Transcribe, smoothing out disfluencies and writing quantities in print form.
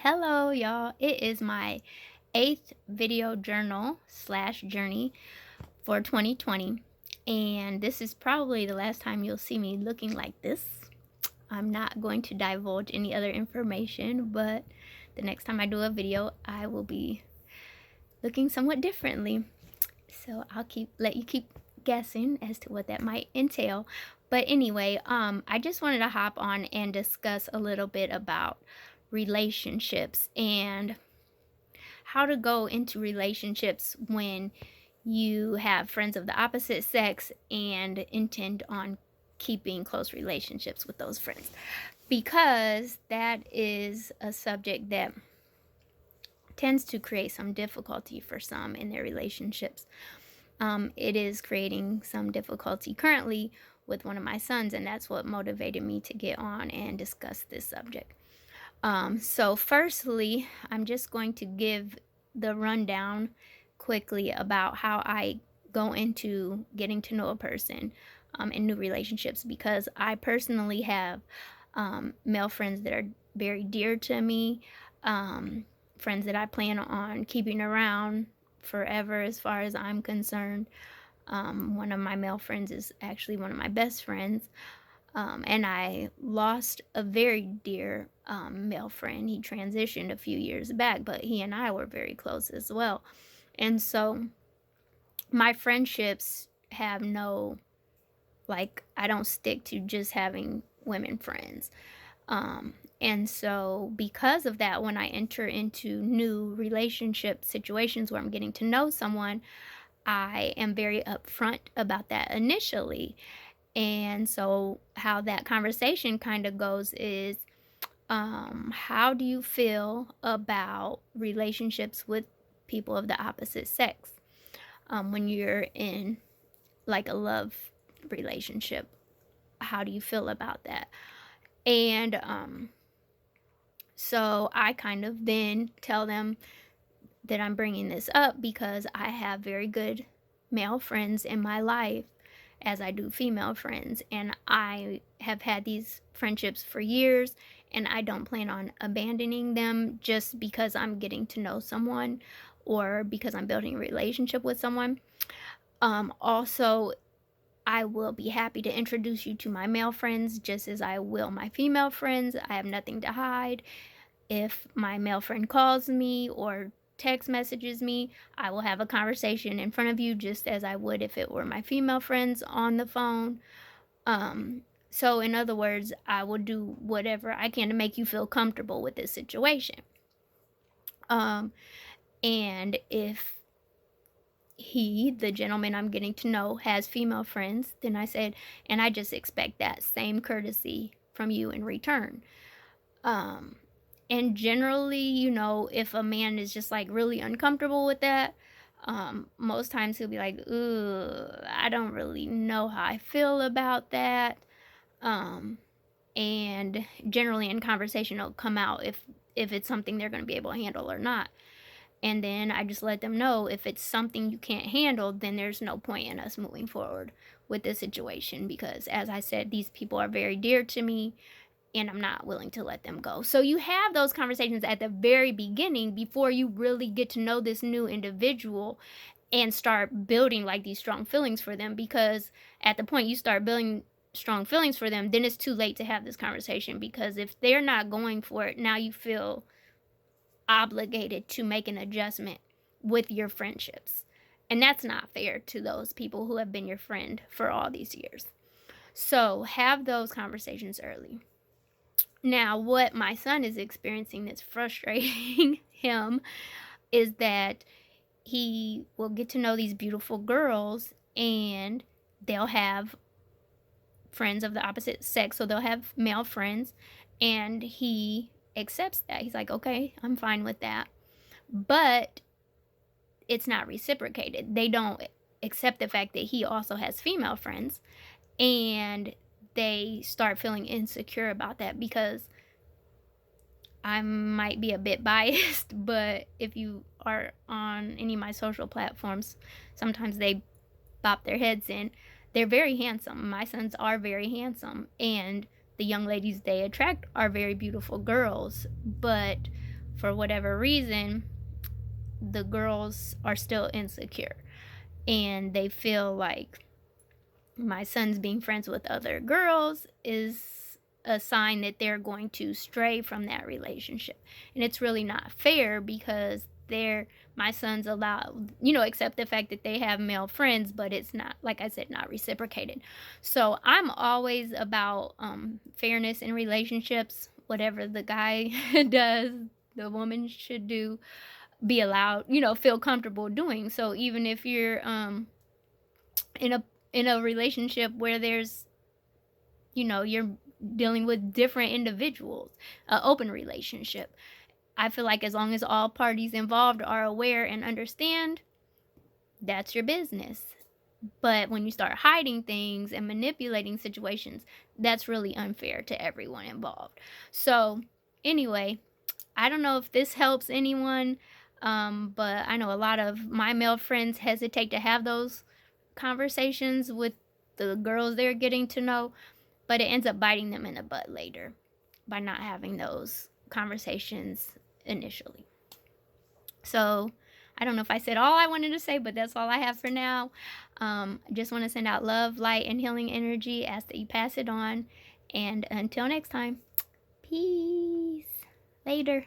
Hello, y'all. It is my eighth video journal slash journey for 2020. And this is probably the last time you'll see me looking like this. I'm not going to divulge any other information, but the next time I do a video, I will be looking somewhat differently. So let you keep guessing as to what that might entail. But anyway, I just wanted to hop on and discuss a little bit about relationships and how to go into relationships when you have friends of the opposite sex and intend on keeping close relationships with those friends, because that is a subject that tends to create some difficulty for some in their relationships. It is creating some difficulty currently with one of my sons, and that's what motivated me to get on and discuss this subject. So firstly, I'm just going to give the rundown quickly about how I go into getting to know a person in new relationships, because I personally have male friends that are very dear to me, friends that I plan on keeping around forever as far as I'm concerned. One of my male friends is actually one of my best friends. And I lost a very dear male friend. He transitioned a few years back, but he and I were very close as well. And so my friendships have no, like, I don't stick to just having women friends. And so, because of that, when I enter into new relationship situations where I'm getting to know someone, I am very upfront about that initially. And so, how that conversation kind of goes is, how do you feel about relationships with people of the opposite sex when you're in like a love relationship? How do you feel about that? And so I kind of then tell them that I'm bringing this up because I have very good male friends in my life as I do female friends, and I have had these friendships for years, and I don't plan on abandoning them just because I'm getting to know someone or because I'm building a relationship with someone. Also, I will be happy to introduce you to my male friends just as I will my female friends. I have nothing to hide. If my male friend calls me or text messages me, I will have a conversation in front of you just as I would if it were my female friends on the phone. So in other words, I will do whatever I can to make you feel comfortable with this situation. Um, and if the gentleman I'm getting to know, has female friends, then I said, and I just expect that same courtesy from you in return. Um, And generally, if a man is just like really uncomfortable with that, most times he'll be like, "Ooh, I don't really know how I feel about that." Um, and generally in conversation it'll come out if it's something they're going to be able to handle or not. And then I just let them know if it's something you can't handle, then there's no point in us moving forward with this situation, because as I said, these people are very dear to me and I'm not willing to let them go. So you have those conversations at the very beginning before you really get to know this new individual and start building like these strong feelings for them, because at the point you start building strong feelings for them, then it's too late to have this conversation, because if they're not going for it, now you feel obligated to make an adjustment with your friendships. And that's not fair to those people who have been your friend for all these years. So have those conversations early. Now, what my son is experiencing that's frustrating him is that he will get to know these beautiful girls and they'll have friends of the opposite sex. So they'll have male friends, and he accepts that. He's like, okay, I'm fine with that. But it's not reciprocated. They don't accept the fact that he also has female friends, and they start feeling insecure about that, because I might be a bit biased, but if you are on any of my social platforms, sometimes they bop their heads in. They're very handsome. My sons are very handsome, and the young ladies they attract are very beautiful girls. But for whatever reason, the girls are still insecure and they feel like my son's being friends with other girls is a sign that they're going to stray from that relationship. And it's really not fair because they're my son's allowed, accept the fact that they have male friends, but it's not, like I said, not reciprocated. So I'm always about fairness in relationships. Whatever the guy does, the woman should do, be allowed, feel comfortable doing. So even if you're in a relationship where there's, you're dealing with different individuals, an open relationship, I feel like as long as all parties involved are aware and understand, that's your business. But when you start hiding things and manipulating situations, that's really unfair to everyone involved. So anyway, I don't know if this helps anyone, but I know a lot of my male friends hesitate to have those conversations with the girls they're getting to know, but it ends up biting them in the butt later by not having those conversations initially. So I don't know if I said all I wanted to say, but that's all I have for now. I just want to send out love, light, and healing energy. Ask that you pass it on. And until next time, peace. Later.